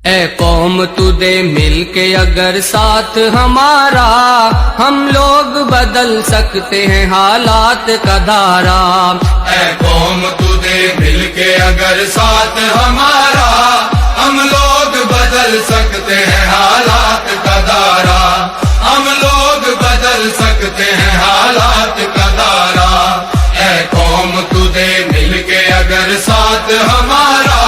اے قوم تو دے مل کے اگر ساتھ ہمارا، ہم لوگ بدل سکتے ہیں حالات کا دھارا۔ اے قوم تو دے مل کے اگر ساتھ ہمارا، ہم لوگ بدل سکتے ہیں حالات کا دھارا، ہم لوگ بدل سکتے ہیں حالات کا دھارا۔ اے قوم تو دے مل کے اگر ساتھ ہمارا،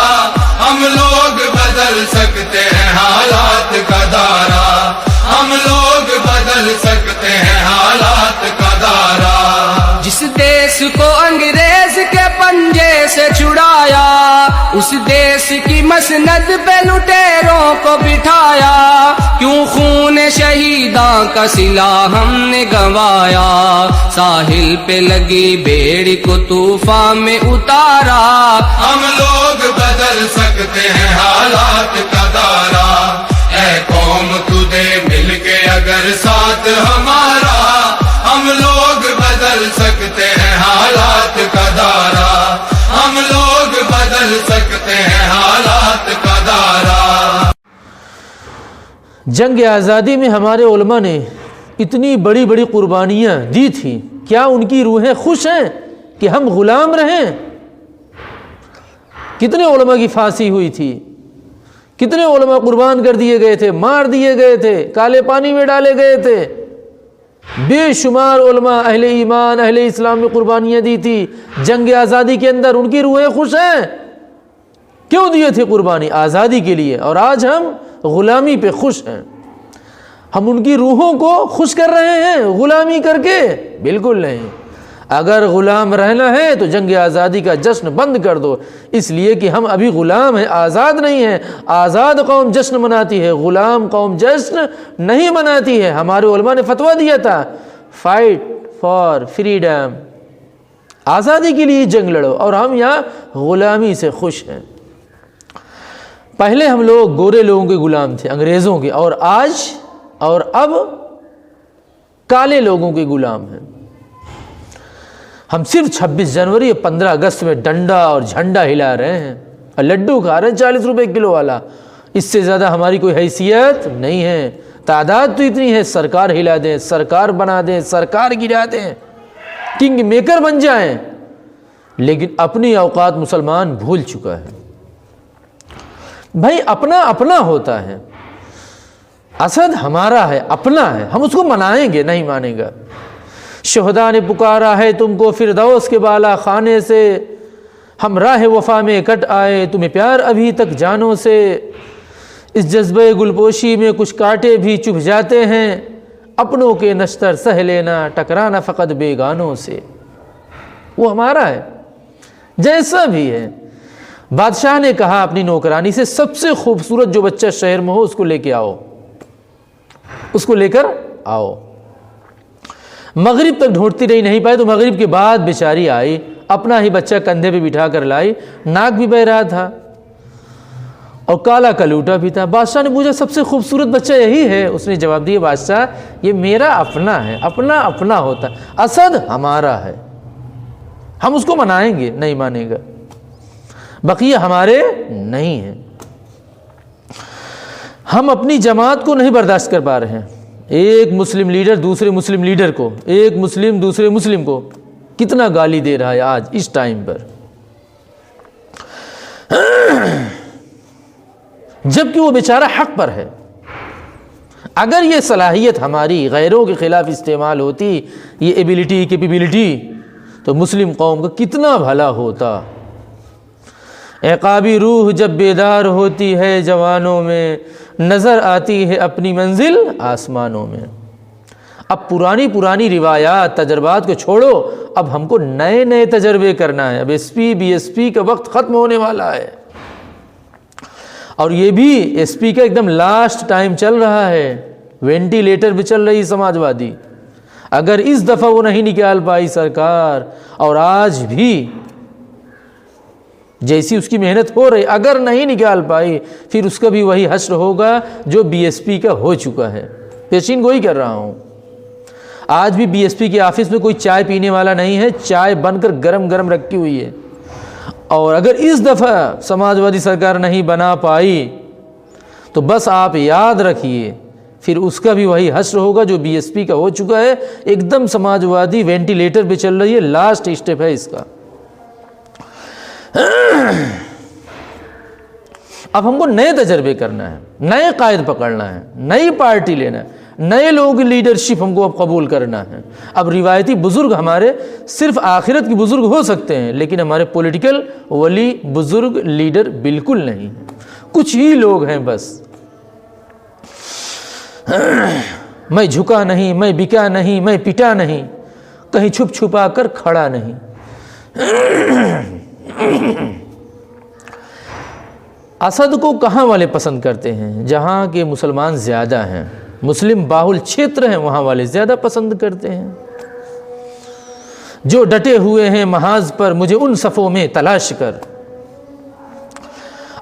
ہم لوگ بدل سکتے ہیں حالات کا دھارا، ہم لوگ بدل سکتے ہیں حالات کا دھارا۔ جس دیس کو انگریز کے پنجے سے چھڑایا، اس دیس کی مسند پہ لٹیروں کو بٹھایا، کیوں خون شہیداں کا صلہ ہم نے گنوایا، ساحل پہ لگی بیڑی کو طوفان میں اتارا۔ ہم لوگ بدل سکتے ہیں حالات کا دھارا۔ اے قوم تو دے مل کے اگر ساتھ ہمارا، ہم لوگ بدل سکتے ہیں حالات کا دھارا، ہم لوگ بدل سکتے ہیں حالات کا دھارا۔ جنگ آزادی میں ہمارے علماء نے اتنی بڑی بڑی قربانیاں دی تھیں، کیا ان کی روحیں خوش ہیں کہ ہم غلام رہیں؟ کتنے علماء کی پھانسی ہوئی تھی، کتنے علماء قربان کر دیے گئے تھے، مار دیے گئے تھے، کالے پانی میں ڈالے گئے تھے۔ بے شمار علماء اہل ایمان اہل اسلام میں قربانیاں دی تھی جنگ آزادی کے اندر، ان کی روحیں خوش ہیں۔ کیوں دیے تھے قربانی؟ آزادی کے لیے، اور آج ہم غلامی پہ خوش ہیں۔ ہم ان کی روحوں کو خوش کر رہے ہیں غلامی کر کے؟ بالکل نہیں۔ اگر غلام رہنا ہے تو جنگ آزادی کا جشن بند کر دو، اس لیے کہ ہم ابھی غلام ہیں، آزاد نہیں ہیں۔ آزاد قوم جشن مناتی ہے، غلام قوم جشن نہیں مناتی ہے۔ ہمارے علماء نے فتویٰ دیا تھا، فائٹ فار فریڈم، آزادی کے لیے جنگ لڑو، اور ہم یہاں غلامی سے خوش ہیں۔ پہلے ہم لوگ گورے لوگوں کے غلام تھے، انگریزوں کے، اور آج اور اب کالے لوگوں کے غلام ہیں۔ ہم صرف 26 جنوری اور 15 اگست میں ڈنڈا اور جھنڈا ہلا رہے ہیں اور لڈو کھا رہے ہیں 40 روپے کلو والا، اس سے زیادہ ہماری کوئی حیثیت نہیں ہے۔ تعداد تو اتنی ہے، سرکار ہلا دیں، سرکار بنا دیں، سرکار گرا دیں، کنگ میکر بن جائیں، لیکن اپنی اوقات مسلمان بھول چکا ہے۔ بھائی اپنا اپنا ہوتا ہے، اسد ہمارا ہے، اپنا ہے، ہم اس کو منائیں گے؟ نہیں مانیں گا۔ شہداء نے پکارا ہے تم کو فردوس کے بالا خانے سے، ہم راہ وفا میں کٹ آئے تمہیں پیار ابھی تک جانوں سے، اس جذبہ گلپوشی میں کچھ کانٹے بھی چبھ جاتے ہیں، اپنوں کے نشتر سہ لینا ٹکرانا فقط بیگانوں سے۔ وہ ہمارا ہے جیسا بھی ہے۔ بادشاہ نے کہا اپنی نوکرانی سے، سب سے خوبصورت جو بچہ شہر میں ہو اس کو لے کے آؤ، اس کو لے کر آؤ۔ مغرب تک ڈھونڈتی رہی، نہیں پائی، تو مغرب کے بعد بیچاری آئی، اپنا ہی بچہ کندھے پہ بٹھا کر لائی، ناک بھی بہہ رہا تھا اور کالا کلوٹا بھی تھا۔ بادشاہ نے پوچھا سب سے خوبصورت بچہ یہی ہے؟ اس نے جواب دیا بادشاہ یہ میرا اپنا ہے، اپنا اپنا ہوتا ہے، اسد ہمارا ہے، ہم اس کو منائیں گے؟ نہیں مانے گا، بقیہ ہمارے نہیں ہیں۔ ہم اپنی جماعت کو نہیں برداشت کر پا رہے ہیں، ایک مسلم لیڈر دوسرے مسلم لیڈر کو، ایک مسلم دوسرے مسلم کو کتنا گالی دے رہا ہے آج اس ٹائم پر، جبکہ وہ بیچارہ حق پر ہے۔ اگر یہ صلاحیت ہماری غیروں کے خلاف استعمال ہوتی، یہ ایبیلٹی کیپیبلٹی، تو مسلم قوم کا کتنا بھلا ہوتا۔ عقابی روح جب بیدار ہوتی ہے جوانوں میں، نظر آتی ہے اپنی منزل آسمانوں میں۔ اب پرانی روایات تجربات کو چھوڑو، اب ہم کو نئے نئے تجربے کرنا ہے۔ اب S P B S P کا وقت ختم ہونے والا ہے، اور یہ بھی ایس پی کا ایک دم لاسٹ ٹائم چل رہا ہے، وینٹیلیٹر بھی چل رہی سماجوادی۔ اگر اس دفعہ وہ نہیں نکال پائی سرکار، اور آج بھی جیسی اس کی محنت ہو رہی، اگر نہیں نکال پائی، پھر اس کا بھی وہی حشر ہوگا جو بی ایس پی کا ہو چکا ہے۔ پیشین گوئی کر رہا ہوں، آج بھی بی ایس پی کے آفس میں کوئی چائے پینے والا نہیں ہے، چائے بن کر گرم گرم رکھی ہوئی ہے۔ اور اگر اس دفعہ سماجوادی سرکار نہیں بنا پائی تو بس آپ یاد رکھیے پھر اس کا بھی وہی حشر ہوگا جو بی ایس پی کا ہو چکا ہے، ایک دم سماجوادی وینٹیلیٹر پہ چل رہی ہے، لاسٹ اسٹیپ ہے اس کا۔ اب ہم کو نئے تجربے کرنا ہے، نئے قائد پکڑنا ہے، نئی پارٹی لینا ہے، نئے لوگ لیڈرشپ ہم کو اب قبول کرنا ہے۔ اب روایتی بزرگ ہمارے صرف آخرت کے بزرگ ہو سکتے ہیں، لیکن ہمارے پولیٹیکل ولی بزرگ لیڈر بالکل نہیں، کچھ ہی لوگ ہیں بس۔ میں جھکا نہیں، میں بکا نہیں، میں پٹا نہیں، کہیں چھپ چھپا کر کھڑا نہیں۔ اسد کو کہاں والے پسند کرتے ہیں؟ جہاں کے مسلمان زیادہ ہیں، مسلم باہل چھیتر ہیں، وہاں والے زیادہ پسند کرتے ہیں۔ جو ڈٹے ہوئے ہیں محاذ پر مجھے ان صفوں میں تلاش کر۔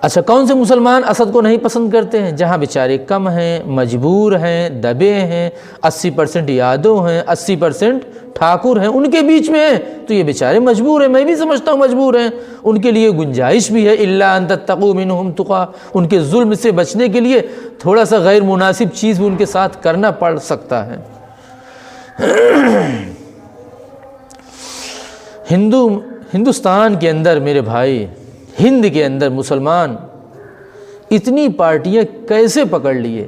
اچھا، کون سے مسلمان اسد کو نہیں پسند کرتے ہیں؟ جہاں بیچارے کم ہیں، مجبور ہیں، دبے ہیں، 80% یادو ہیں، 80% ٹھاکر ہیں، ان کے بیچ میں ہیں تو یہ بیچارے مجبور ہیں، میں بھی سمجھتا ہوں مجبور ہیں، ان کے لیے گنجائش بھی ہے الا ان تتقوا منهم تقا، ان کے ظلم سے بچنے کے لیے تھوڑا سا غیر مناسب چیز بھی ان کے ساتھ کرنا پڑ سکتا ہے۔ ہندوستان کے اندر میرے بھائی، ہند کے اندر مسلمان اتنی پارٹیاں کیسے پکڑ لیے؟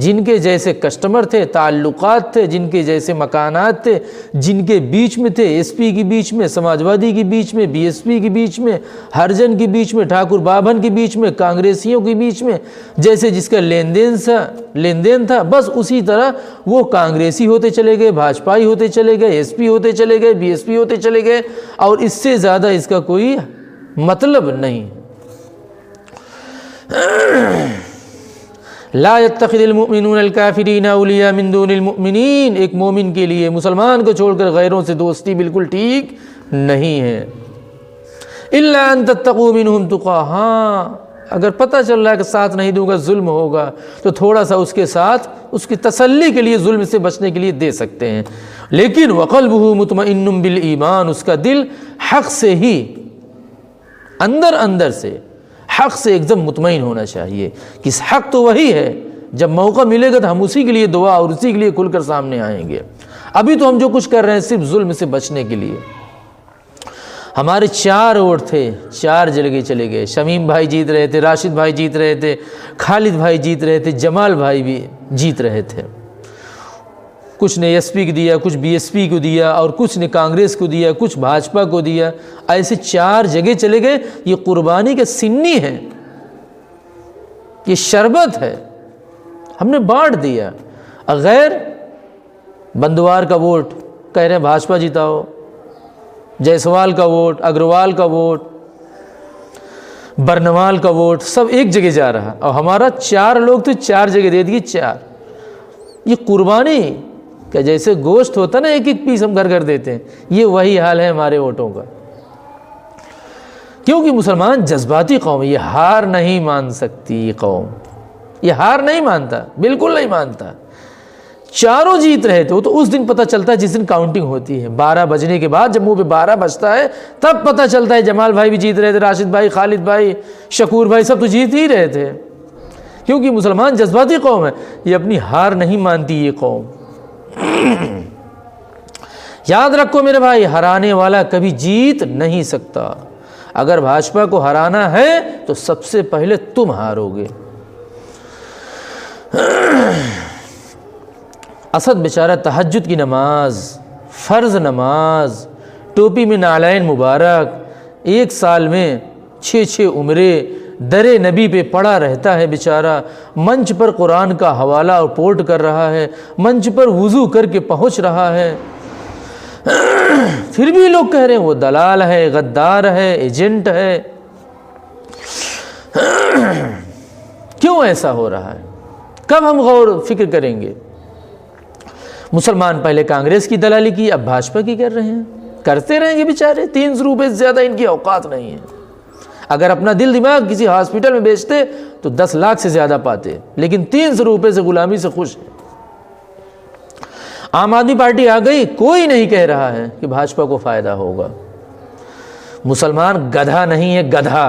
جن کے جیسے کسٹمر تھے، تعلقات تھے، جن کے جیسے مکانات تھے، جن کے بیچ میں تھے، ایس پی کے بیچ میں، سماجوادی کے بیچ میں، بی ایس پی کے بیچ میں، ہرجن کے بیچ میں، ٹھاکر بابھن کے بیچ میں، کانگریسیوں کے بیچ میں، جیسے جس کا لین دین تھا بس اسی طرح وہ کانگریسی ہوتے چلے گئے، بھاجپائی ہوتے چلے گئے، ایس پی ہوتے چلے گئے، بی ایس پی ہوتے چلے گئے، اور اس سے زیادہ اس کا کوئی مطلب نہیں۔ لا يتخذ المؤمنون الكافرین اولیاء من دون المؤمنین، ایک مومن کے لیے مسلمان کو چھوڑ کر غیروں سے دوستی بالکل ٹھیک نہیں ہے۔ الا ان تتقوا منهم تقا، ہاں اگر پتہ چل رہا ہے کہ ساتھ نہیں دوں گا ظلم ہوگا تو تھوڑا سا اس کے ساتھ اس کی تسلی کے لیے، ظلم سے بچنے کے لیے دے سکتے ہیں، لیکن وقلبہ مطمئن بالایمان، اس کا دل حق سے ہی اندر سے حق سے ایک دم مطمئن ہونا چاہیے کہ حق تو وہی ہے، جب موقع ملے گا تو ہم اسی کے لیے دعا اور اسی کے لیے کھل کر سامنے آئیں گے۔ ابھی تو ہم جو کچھ کر رہے ہیں صرف ظلم سے بچنے کے لیے۔ ہمارے 4 ووٹ تھے، 4 جگہ چلے گئے، شمیم بھائی جیت رہے تھے، راشد بھائی جیت رہے تھے، خالد بھائی جیت رہے تھے، جمال بھائی بھی جیت رہے تھے، کچھ نے ایس پی کو دیا، کچھ بی ایس پی کو دیا، اور کچھ نے کانگریس کو دیا، کچھ بھاجپا کو دیا، ایسے 4 جگہ چلے گئے۔ یہ قربانی کا سنی ہے، یہ شربت ہے، ہم نے بانٹ دیا۔ غیر بندوار کا ووٹ کہہ رہے ہیں بھاجپا جیتاؤ، جیسوال کا ووٹ، اگروال کا ووٹ، برنوال کا ووٹ، سب ایک جگہ جا رہا، اور ہمارا 4 لوگ تو 4 جگہ دے دیے 4۔ یہ قربانی کہ جیسے گوشت ہوتا نا، ایک ایک پیس ہم گھر دیتے ہیں، یہ وہی حال ہے ہمارے ووٹوں کا۔ کیونکہ مسلمان جذباتی قوم ہے، یہ ہار نہیں مان سکتی، یہ قوم یہ ہار نہیں مانتا، بالکل نہیں مانتا۔ 4 جیت رہے تھے تو اس دن پتہ چلتا ہے جس دن کاؤنٹنگ ہوتی ہے، 12 بجنے کے بعد جب منہ پہ 12 بجتا ہے تب پتہ چلتا ہے جمال بھائی بھی جیت رہے تھے، راشد بھائی، خالد بھائی، شکور بھائی، سب تو جیت ہی رہے تھے، کیونکہ مسلمان جذباتی قوم ہے، یہ اپنی ہار نہیں مانتی یہ قوم۔ یاد رکھو میرے بھائی، ہرانے والا کبھی جیت نہیں سکتا۔ اگر بھاجپا کو ہرانا ہے تو سب سے پہلے تم ہارو گے۔ اسد بیچارہ تہجد کی نماز، فرض نماز، ٹوپی میں نعلین مبارک، 1 سال میں 6 عمرے در نبی پہ پڑا رہتا ہے بیچارہ، منچ پر قرآن کا حوالہ اور پورٹ کر رہا ہے، منچ پر وضو کر کے پہنچ رہا ہے، پھر بھی لوگ کہہ رہے ہیں وہ دلال ہے، غدار ہے، ایجنٹ ہے۔ کیوں ایسا ہو رہا ہے؟ کب ہم غور فکر کریں گے؟ مسلمان پہلے کانگریس کی دلالی کی، اب بھاجپا کی کر رہے ہیں، کرتے رہیں گے بیچارے، 300 روپے سے زیادہ ان کی اوقات نہیں ہے۔ اگر اپنا دل دماغ کسی ہاسپٹل میں بیچتے تو 10 لاکھ سے زیادہ پاتے، لیکن 300 روپے سے غلامی سے خوش ہے۔ عام آدمی پارٹی آ گئی، کوئی نہیں کہہ رہا ہے کہ بھاجپا کو فائدہ ہوگا۔ مسلمان گدھا نہیں ہے، گدھا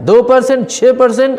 2%, 6%,